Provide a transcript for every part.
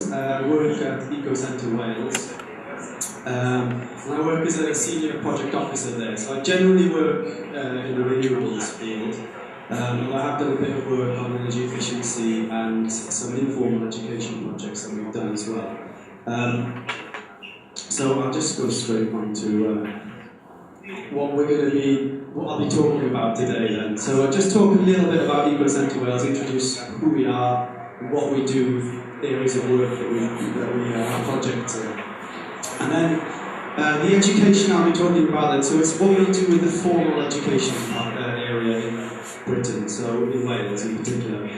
work at EcoCentre Wales. And I work as a senior project officer there. So I generally work in the renewables field. And I have done a bit of work on energy efficiency and some informal education projects that we've done as well. So I'll just go straight on to what I'll be talking about today then. So I'll just talk a little bit about EcoCentre Wales, introduce who we are, what we do, areas of work that we have projects in. And then the education I'll be talking about then, so it's what we do with the formal education area in Britain, so in Wales in particular.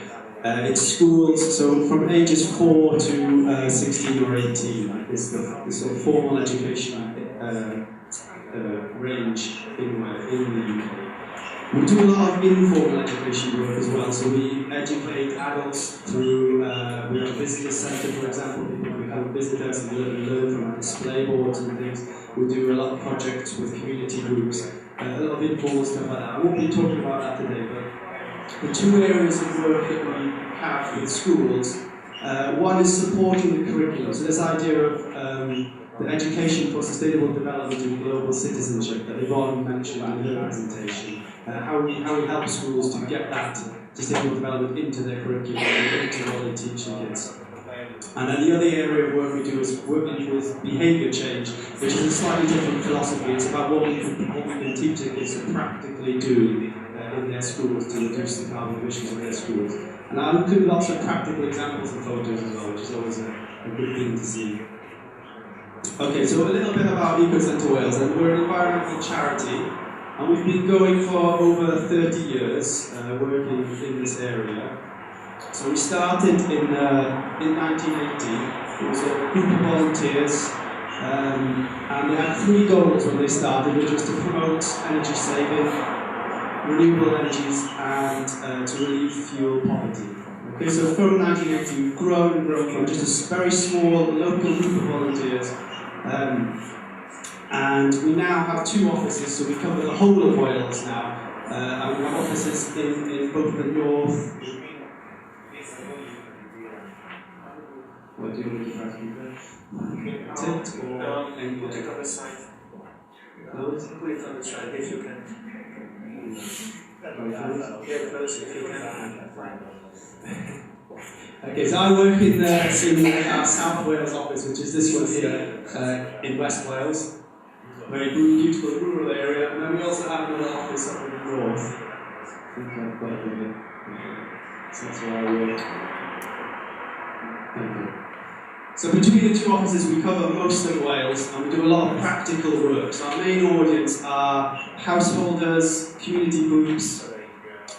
It's schools, so from ages 4 to 16 or 18 is the sort of formal education range in the UK. We do a lot of informal education work as well, so we educate adults through, we have a visitor centre, for example, people who come visit us and learn from our display boards and things. We do a lot of projects with community groups, a lot of informal stuff like that. I won't be talking about that today, but the two areas of work that we have with schools, one is supporting the curriculum, so this idea of the education for sustainable development and global citizenship that Yvonne mentioned in her presentation. How we help schools to get that sustainable development into their curriculum and into what they teach the kids. And then the other area of work we do is working with behaviour change, which is a slightly different philosophy. It's about what we can teach the kids to practically do in their schools to reduce the carbon emissions of their schools. And I'll include lots of practical examples and photos as well, which is always a good thing to see. Okay, so a little bit about EcoCentre Wales, and we're an environmental charity, and we've been going for over 30 years, working in this area. So we started in 1980. It was a group of volunteers, and they had 3 goals when they started, which was to promote energy saving, renewable energies, and to relieve fuel poverty. Okay, so from 1980 we've grown from just a very small local group of volunteers, and we now have 2 offices, so we cover the whole of Wales now, and we have offices in both the north. What do you want to press? Tilt or put it on the side. Close? Put it on the side if you can. Yeah, close if you can. Okay, so I work in our South Wales office, which is this one here in West Wales. Very beautiful rural area, and then we also have another office up in the north. I think I've got it here. So that's where I work. Thank you. So between the 2 offices we cover most of Wales, and we do a lot of practical work. So our main audience are householders, community groups,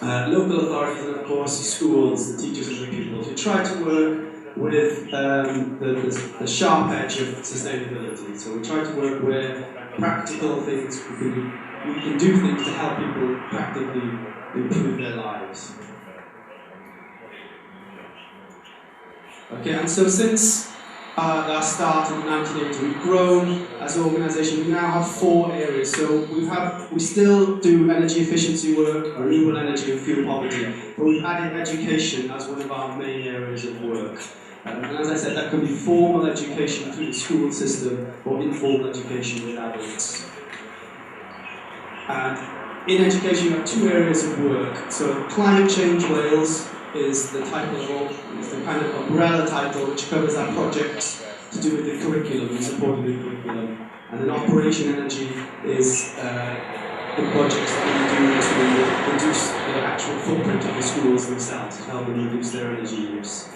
local authorities, and of course schools, the teachers and the pupils. We try to work with the sharp edge of sustainability. So we try to work where practical things, we can do things to help people practically improve their lives. Okay, and so since our start in 1980, we've grown as an organisation. We now have 4 areas. So we still do energy efficiency work, renewable energy and fuel poverty, but we've added education as one of our main areas of work. And as I said, that can be formal education through the school system or informal education with adults. And in education, we have 2 areas of work. So Climate Change Wales is the title, is the kind of umbrella title which covers our projects to do with the curriculum and supporting the curriculum. And then Operation Energy is the projects that we do to reduce the actual footprint of the schools themselves, to help them reduce their energy use.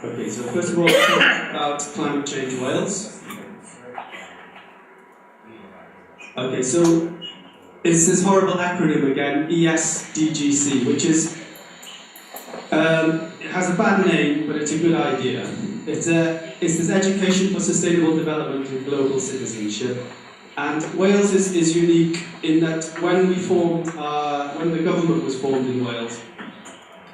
Okay, so first of all, let's talk about Climate Change Wales. Okay, so it's this horrible acronym again, ESDGC, which is, it has a bad name, but it's a good idea. It's this education for sustainable development and global citizenship. And Wales is unique in that when the government was formed in Wales,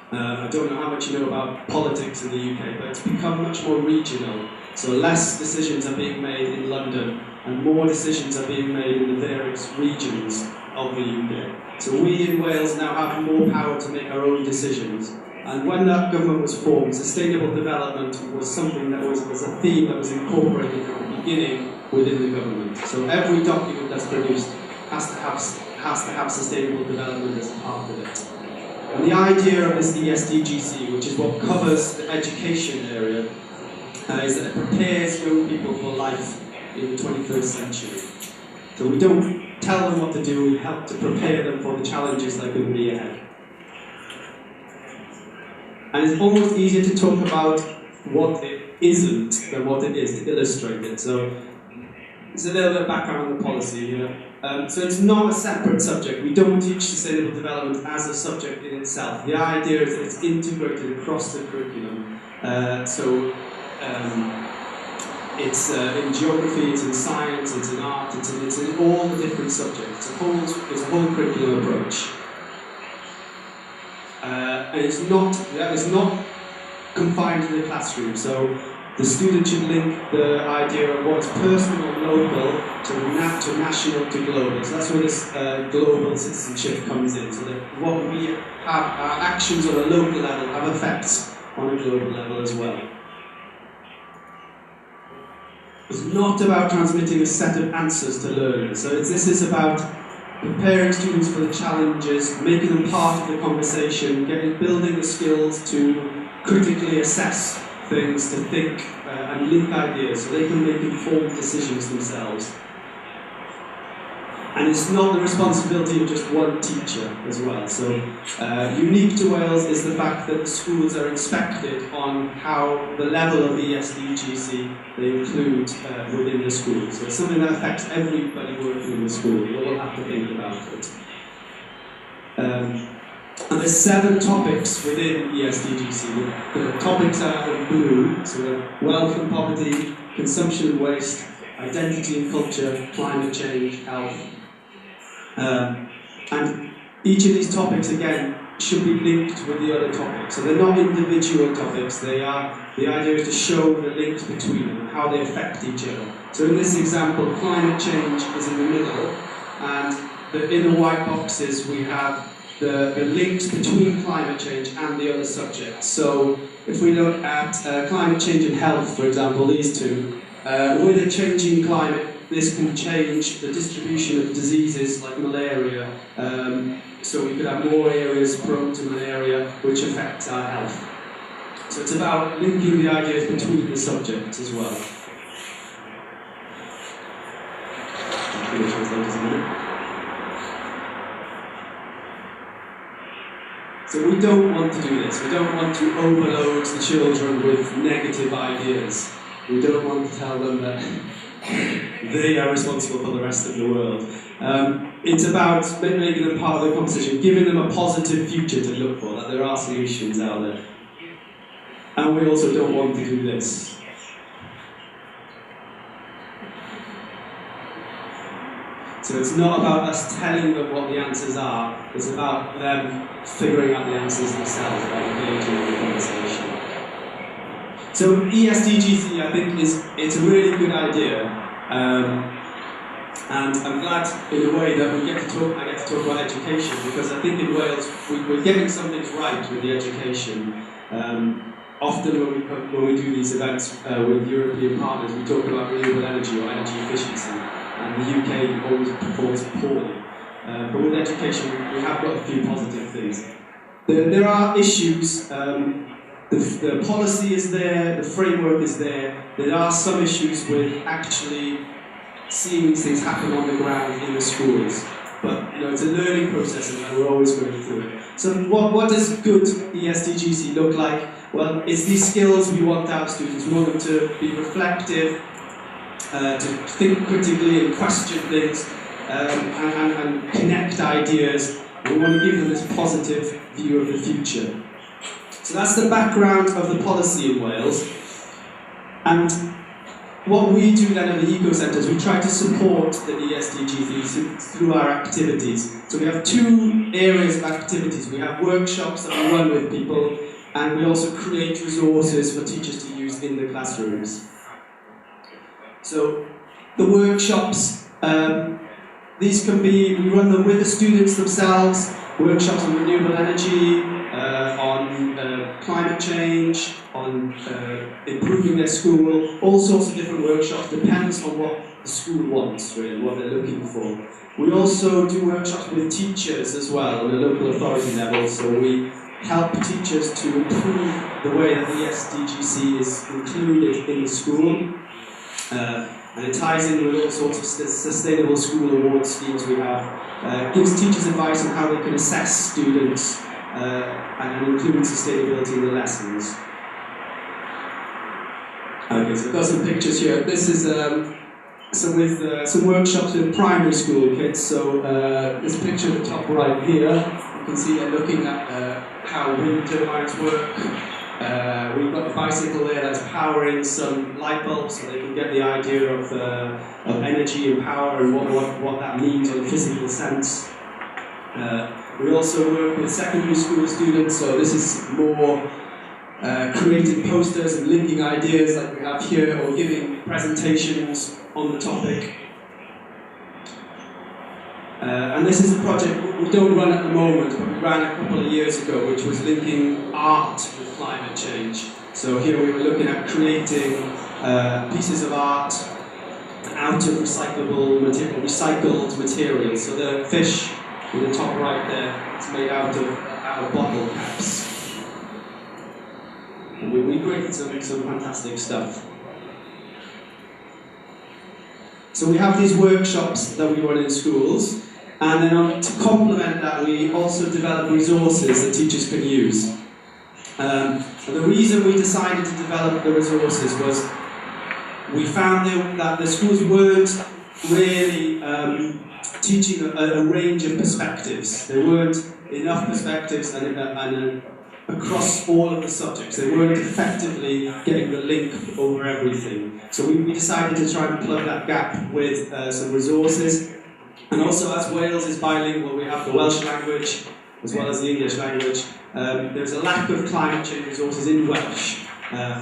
I don't know how much you know about politics in the UK, but it's become much more regional. So less decisions are being made in London, and more decisions are being made in the various regions of the UK. So we in Wales now have more power to make our own decisions, And when that government was formed, sustainable development was something that was a theme that was incorporated at the beginning within the government. So every document that's produced has to have sustainable development as a part of it. And the idea of this ESDGC, which is what covers the education area, is that it prepares young people for life in the 21st century. So we don't tell them what to do, we help to prepare them for the challenges that are going to be ahead. And it's almost easier to talk about what it isn't than what it is, to illustrate it. So there's a little bit of background on the policy here. So it's not a separate subject. We don't teach sustainable development as a subject in itself. The idea is that it's integrated across the curriculum. It's in geography, it's in science, it's in art, it's in all the different subjects. It's a whole curriculum approach. And it's not confined to the classroom. So the student should link the idea of what's personal and local to national to global. So that's where this global citizenship comes in. So that what we have, our actions on a local level have effects on a global level as well. It's not about transmitting a set of answers to learners. So this is about preparing students for the challenges, making them part of the conversation, building the skills to critically assess things, to think and link ideas so they can make informed decisions themselves. And it's not the responsibility of just one teacher as well. So unique to Wales is the fact that the schools are inspected on how the level of ESDGC they include within the school. So it's something that affects everybody working in the school. We all have to think about it. And there's 7 topics within ESDGC. The topics are in blue, so wealth and poverty, consumption and waste, identity and culture, climate change, health. And each of these topics, again, should be linked with the other topics. So they're not individual topics, the idea is to show the links between them and how they affect each other. So in this example, climate change is in the middle, and in the white boxes we have the links between climate change and the other subjects. So if we look at climate change and health, for example, these two, with a changing climate, this can change the distribution of diseases like malaria, so we could have more areas prone to malaria, which affects our health. So it's about linking the ideas between the subjects as well. So we don't want to do this. We don't want to overload the children with negative ideas. We don't want to tell them that they are responsible for the rest of the world. It's about making them part of the conversation, giving them a positive future to look for, that there are solutions out there. And we also don't want to do this. So it's not about us telling them what the answers are, it's about them figuring out the answers themselves by engaging in the conversation. So ESDGC, I think, it's a really good idea, and I'm glad in a way that I get to talk about education, because I think in Wales we're getting some things right with the education. Often when we do these events with European partners, we talk about renewable energy or energy efficiency, and the UK always performs poorly. But with education, we have got a few positive things. There are issues. The policy is there, the framework is there. There are some issues with actually seeing these things happen on the ground in the schools. But it's a learning process, and we're always going through it. So what does good ESDGC look like? Well, it's these skills we want out of students. We want them to be reflective, to think critically and question things, and connect ideas. We want to give them this positive view of the future. So that's the background of the policy in Wales. And what we do then at the Eco Centre is we try to support the ESDGC through our activities. So we have 2 areas of activities. We have workshops that we run with people, and we also create resources for teachers to use in the classrooms. So the workshops, we run them with the students themselves, workshops on renewable energy, on climate change, on improving their school, all sorts of different workshops, depends on what the school wants, really, what they're looking for. We also do workshops with teachers as well, on a local authority level, so we help teachers to improve the way that the SDGC is included in the school. And it ties in with all sorts of sustainable school award schemes we have. Gives teachers advice on how they can assess students and include sustainability in the lessons. Okay, so I've got some pictures here. This is some workshops with primary school kids. So this picture at the top right here, you can see they're looking at how wind turbines work. We've got a bicycle there that's powering some light bulbs, so they can get the idea of energy and power and what that means in a physical sense. We also work with secondary school students, so this is more creating posters and linking ideas like we have here, or giving presentations on the topic. And this is a project we don't run at the moment, but we ran a couple of years ago, which was linking art with climate change. So here we were looking at creating pieces of art out of recycled materials. So the fish in the top right there, it's made out of bottle caps. And we created some fantastic stuff. So we have these workshops that we run in schools, and then to complement that, we also develop resources that teachers can use. And the reason we decided to develop the resources was we found that the schools weren't really teaching a range of perspectives. There weren't enough perspectives and across all of the subjects. They weren't effectively getting the link over everything. So we decided to try and plug that gap with some resources. And also, as Wales is bilingual, we have the Welsh language as well as the English language. There's a lack of climate change resources in Welsh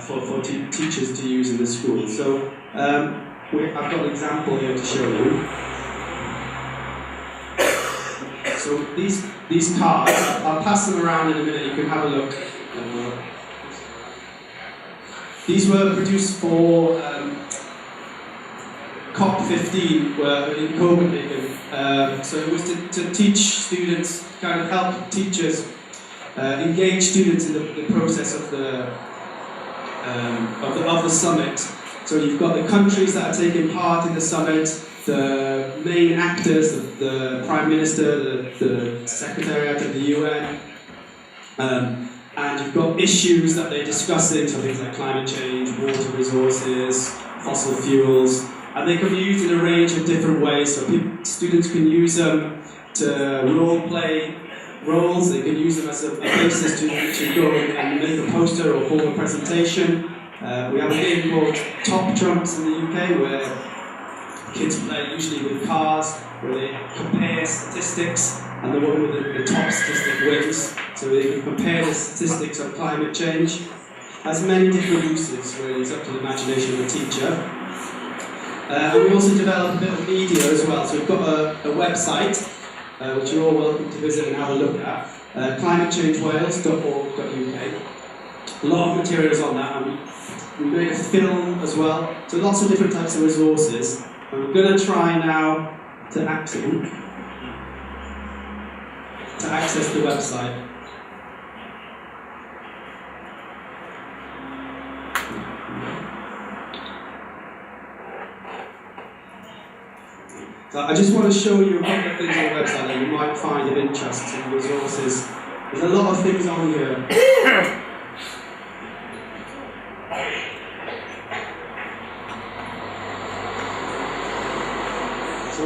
for teachers to use in the school. So I've got an example here to show you. So these cards, I'll pass them around in a minute, you can have a look. These were produced for COP15 in Copenhagen. So it was to teach students, kind of help teachers engage students in the process of the summit. So you've got the countries that are taking part in the summit, the main actors, the Prime Minister, the Secretariat of the UN, and you've got issues that they're discussing, so things like climate change, water resources, fossil fuels, and they can be used in a range of different ways. So students can use them to role-play roles, they can use them as a basis to go and make a poster or form a presentation. We have a game called Top Trumps in the UK, where kids play usually with cars, where they compare statistics, and the one with the top statistic wins. So they can compare the statistics of climate change. Has many different uses, really. It's up to the imagination of the teacher. And we also develop a bit of media as well. So we've got a website, which you're all welcome to visit and have a look at, climatechangewales.org.uk. A lot of materials on that, and we made a film as well. So lots of different types of resources. And we're going to try now to access the website. So I just want to show you a couple of things on the website that you might find of interest in resources. There's a lot of things on here. So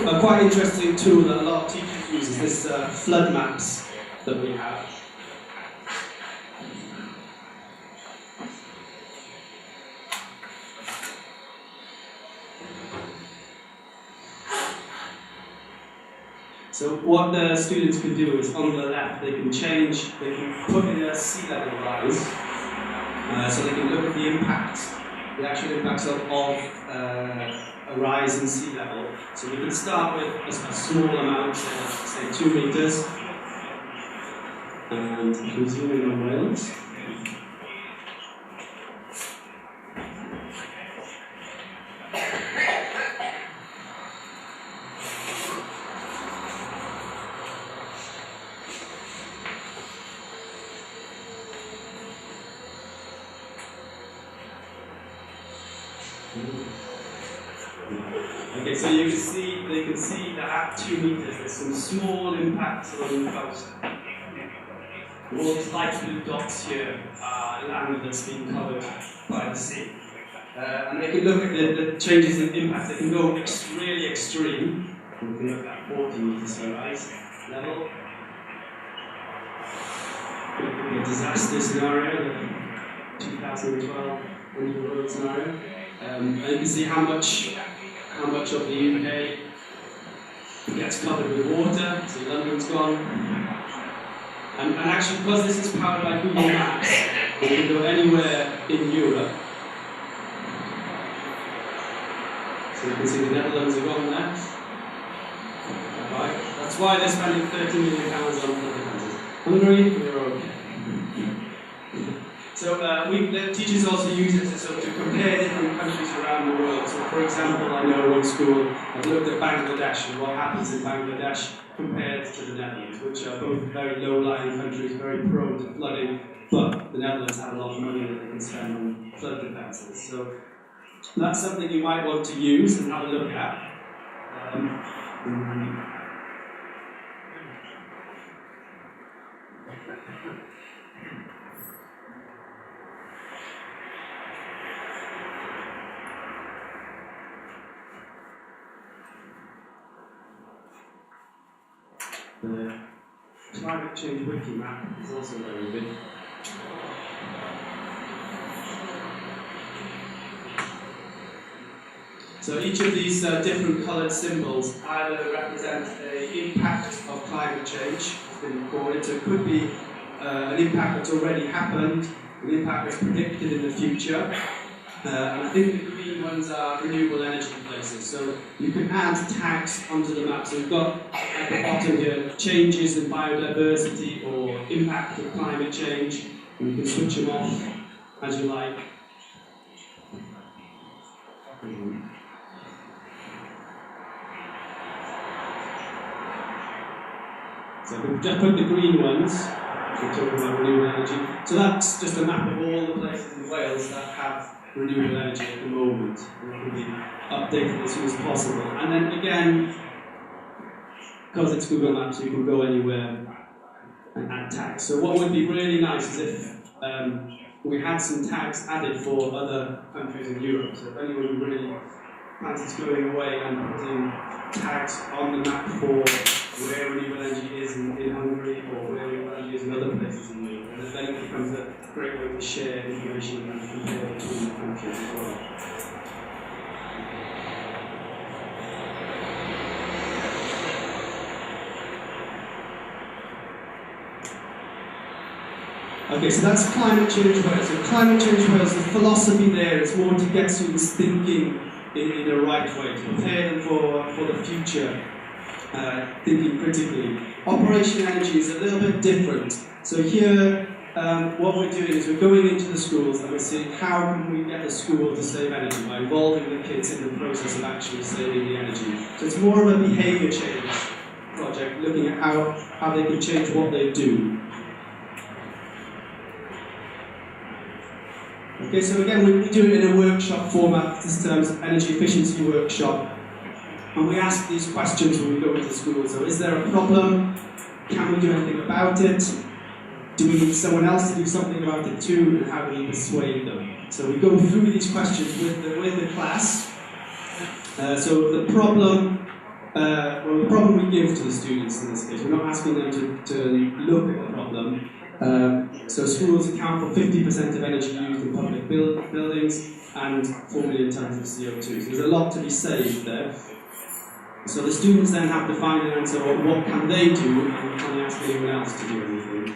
a quite interesting tool that a lot of teachers use is this flood maps that we have. So what the students can do is, on the left, they can put in a sea level rise, so they can look at the impacts, the actual impacts of a rise in sea level. So we can start with a small amount, say 2 meters. And if we zoom in on Wales, okay, so you can see that at 2 meters there's some small impacts along the coast. All these light blue dots here are land that's been covered by the sea. And they can look at the changes in impact. They can go really extreme. We can look at 40 meters sea rise level. A disaster scenario, the 2012 Renewable scenario. And you can see how much of the UK gets covered with water. So London's gone. And actually, because this is powered by Google Maps, we can go anywhere in Europe. So you can see the Netherlands are gone there. Right. That's why they're spending £30 million on other countries. Hungary, we're okay. So the teachers also use it to compare different countries around the world. So for example, I know in school, I've looked at Bangladesh and what happens in Bangladesh compared to the Netherlands, which are both very low-lying countries, very prone to flooding, but the Netherlands have a lot of money that they can spend on flood defences. So that's something you might want to use and have a look at. The climate change wiki map is also very good. So each of these different coloured symbols either represent an impact of climate change, has been recorded. So it could be an impact that's already happened, an impact that's predicted in the future. And I think the green ones are renewable energy places. So you can add tags onto the map. So we've got at the bottom here changes in biodiversity or impact of climate change. And you can switch them off as you like. So we've just put the green ones, we're talking about renewable energy. So that's just a map of all the places in Wales that have renewable energy at the moment. And it will be updated as soon as possible. And then again, because it's Google Maps, you can go anywhere and add tags. So what would be really nice is if we had some tags added for other countries in Europe. So if anyone really fancies going away and putting tags on the map for where renewable energy is in Hungary or where renewable energy is in other places in Europe, and then it becomes a great way to share information and compare between the countries as well. Okay, so that's climate change Wales. So climate change Wales, the philosophy there is more to get students thinking in a right way, to prepare them for the future, thinking critically. Operation energy is a little bit different. So here, what we're doing is we're going into the schools and we're seeing how can we get the school to save energy by involving the kids in the process of actually saving the energy. So it's more of a behaviour change project, looking at how they can change what they do. Okay, so again, we do it in a workshop format. This term's energy efficiency workshop. And we ask these questions when we go into school. So is there a problem? Can we do anything about it? Do we need someone else to do something about it too? And how do we persuade them? So we go through these questions with the class. So the problem, the problem we give to the students in this case, we're not asking them to look at the problem. So schools account for 50% of energy used in public buildings and 4 million tonnes of CO2. So there's a lot to be saved there. So the students then have to find an answer on what can they do and can they ask anyone else to do anything.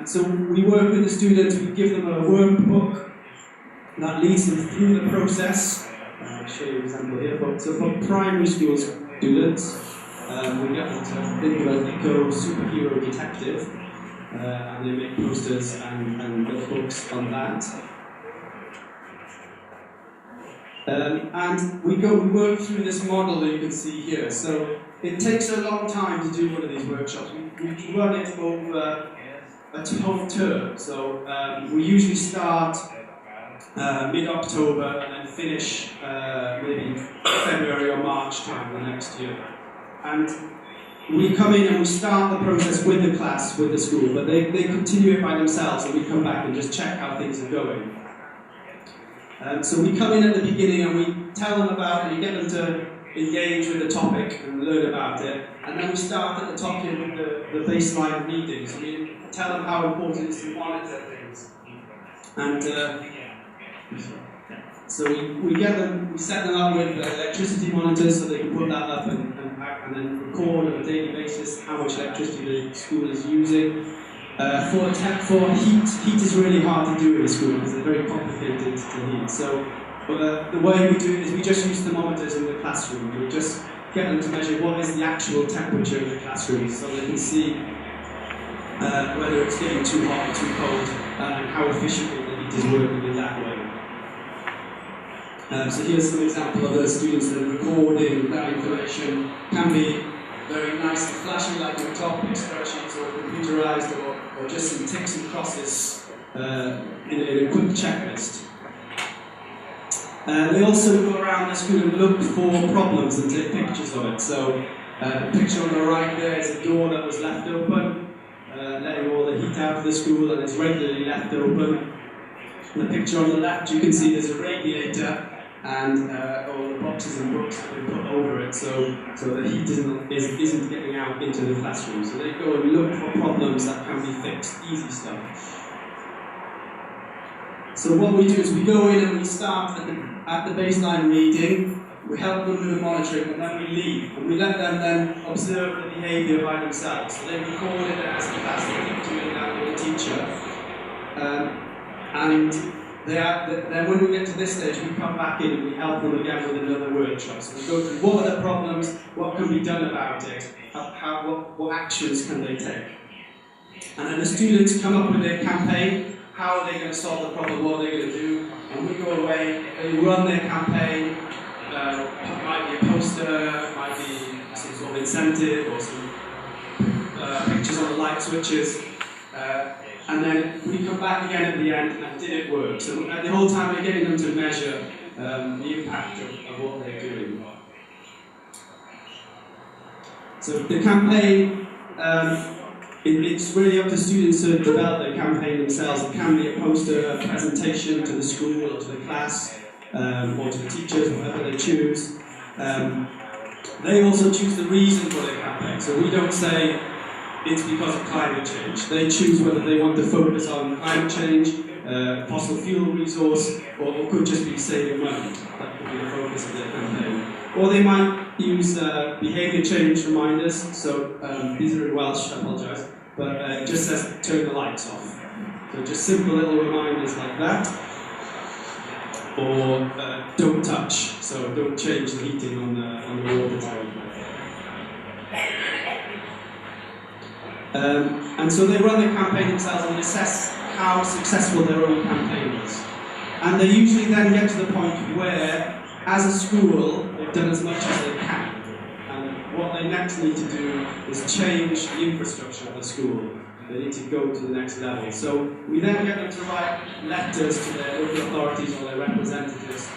So we work with the students, we give them a workbook that leads them through the process. I'll show you an example here. So for primary school students, We get them to think of an eco-superhero detective, and they make posters and books on that. And we work through this model that you can see here. So it takes a long time to do one of these workshops. We run it over a whole term. So we usually start mid-October and then finish maybe February or March time the next year. And we come in and we start the process with the class, with the school, but they continue it by themselves, and we come back and just check how things are going. So we come in at the beginning and we tell them about it, we get them to engage with the topic and learn about it, and then we start at the top here with the baseline readings. We tell them how important it is to monitor things. And so we set them up with electricity monitors so they can put that up and then record on a daily basis how much electricity the school is using. For heat is really hard to do in a school because it's very complicated to heat. So the way we do it is we just use thermometers in the classroom. We just get them to measure what is the actual temperature in the classroom so they can see whether it's getting too hot or too cold and how efficiently the heat is working in that way. So here's some example of the students that are recording that information. Can be very nice and flashy, like on top, spreadsheets or computerized, or just some ticks and crosses in a quick checklist. They also go around the school and look for problems and take pictures of it. So the picture on the right there is a door that was left open, letting all the heat out of the school, and it's regularly left open. In the picture on the left, you can see there's a radiator, and all the boxes and books have been put over it, so the heat isn't getting out into the classroom. So they go and look for problems that can be fixed, easy stuff. So what we do is we go in and we start at the baseline reading, we help them with the monitoring, and then we leave. And we let them then observe the behaviour by themselves. So they record it as a class, they keep doing that with the teacher. And then when we get to this stage, we come back in and we help them again with another workshop. So we go through what are the problems, what can be done about it, what actions can they take. And then the students come up with their campaign, how are they going to solve the problem, what are they going to do, and we go away, they run their campaign, it might be a poster, might be some sort of incentive or some pictures on the light switches. And then we come back again at the end and did it work? So the whole time we're getting them to measure the impact of what they're doing. So the campaign, it's really up to students to develop their campaign themselves. It can be a poster, a presentation to the school or to the class, or to the teachers, whatever they choose. They also choose the reason for their campaign. So we don't say, it's because of climate change. They choose whether they want to focus on climate change, fossil fuel resource, or could just be saving money. That could be the focus of their campaign. Or they might use behaviour change reminders. So these are in Welsh, I apologise, but it just says turn the lights off. So just simple little reminders like that. Or don't touch, so don't change the heating on the water tank. And so they run the campaign themselves and assess how successful their own campaign is. And they usually then get to the point where, as a school, they've done as much as they can. And what they next need to do is change the infrastructure of the school. They need to go to the next level. So we then get them to write letters to their local authorities or their representatives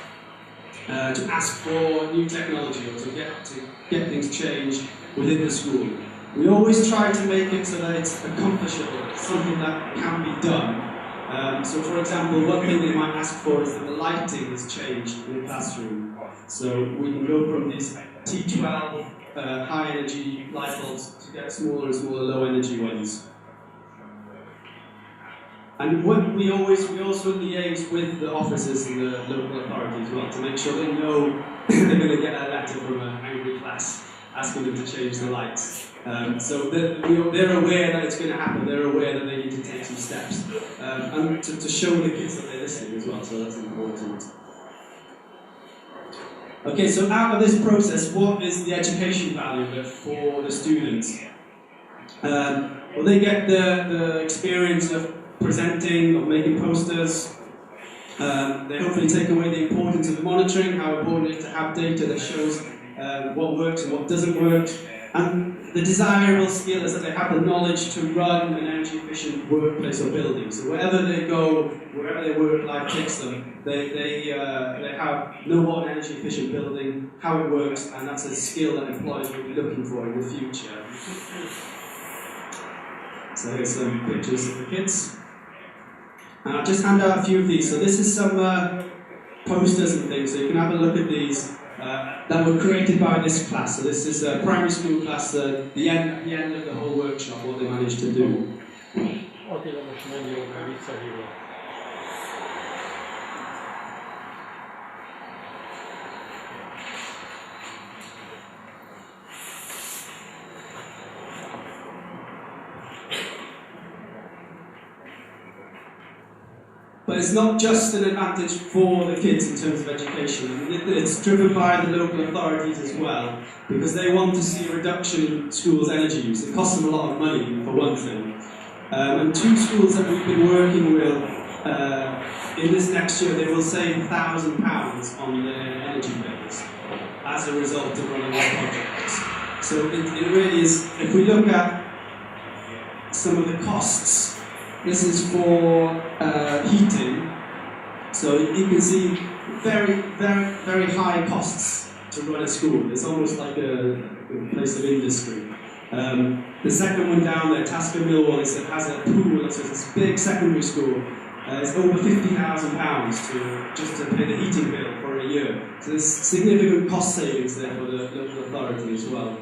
to ask for new technology or to get things changed within the school. We always try to make it so that it's accomplishable, something that can be done. So for example, one thing they might ask for is that the lighting is changed in the classroom. So we can go from these T12 high energy light bulbs to get smaller and smaller low energy ones. And what we also liaise with the officers and the local authorities as well to make sure they know they're going to get a letter from an angry class asking them to change the lights. So they're aware that it's going to happen, they're aware that they need to take some steps. And to show the kids that they're listening as well, so that's important. Okay, so out of this process, what is the education value of it for the students? Well, they get the experience of presenting, of making posters. They hopefully take away the importance of monitoring, how important it is to have data that shows what works and what doesn't work. And the desirable skill is that they have the knowledge to run an energy-efficient workplace or building. So wherever they go, wherever their work life takes them, they know what an energy-efficient building, how it works, and that's a skill that employers will be looking for in the future. So here's some pictures of the kids. And I'll just hand out a few of these. So this is some posters and things, so you can have a look at these that were created by this class. So this is a primary school class, the end of the whole workshop, what they managed to do. But it's not just an advantage for the kids in terms of education. It's driven by the local authorities as well, because they want to see a reduction in schools' energy use. It costs them a lot of money, for one thing. And two schools that we've been working with, in this next year, they will save £1,000 on their energy bills as a result of running their projects. So it really is, if we look at some of the costs, this is for heating, so you can see very, very, very high costs to run a school. It's almost like a place of industry. The second one down there, Tasker Millwall, has a pool, so it's this big secondary school. It's over £50,000 just to pay the heating bill for a year. So there's significant cost savings there for the local authority as well.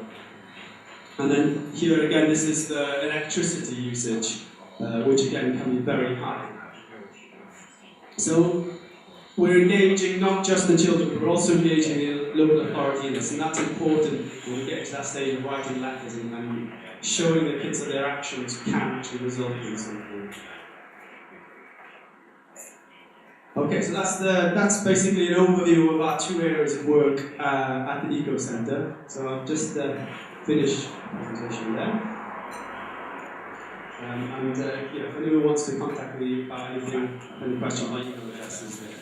And then here again, this is the electricity usage, which again can be very high. So we're engaging not just the children, but we're also engaging the local authority in this, and that's important when we get to that stage of writing letters and showing the kids that their actions can actually result in something. Okay, so that's basically an overview of our two areas of work at the Eco Centre. So I'll just finish the presentation there. If anyone wants to contact me about anything, any questions, my email address is there.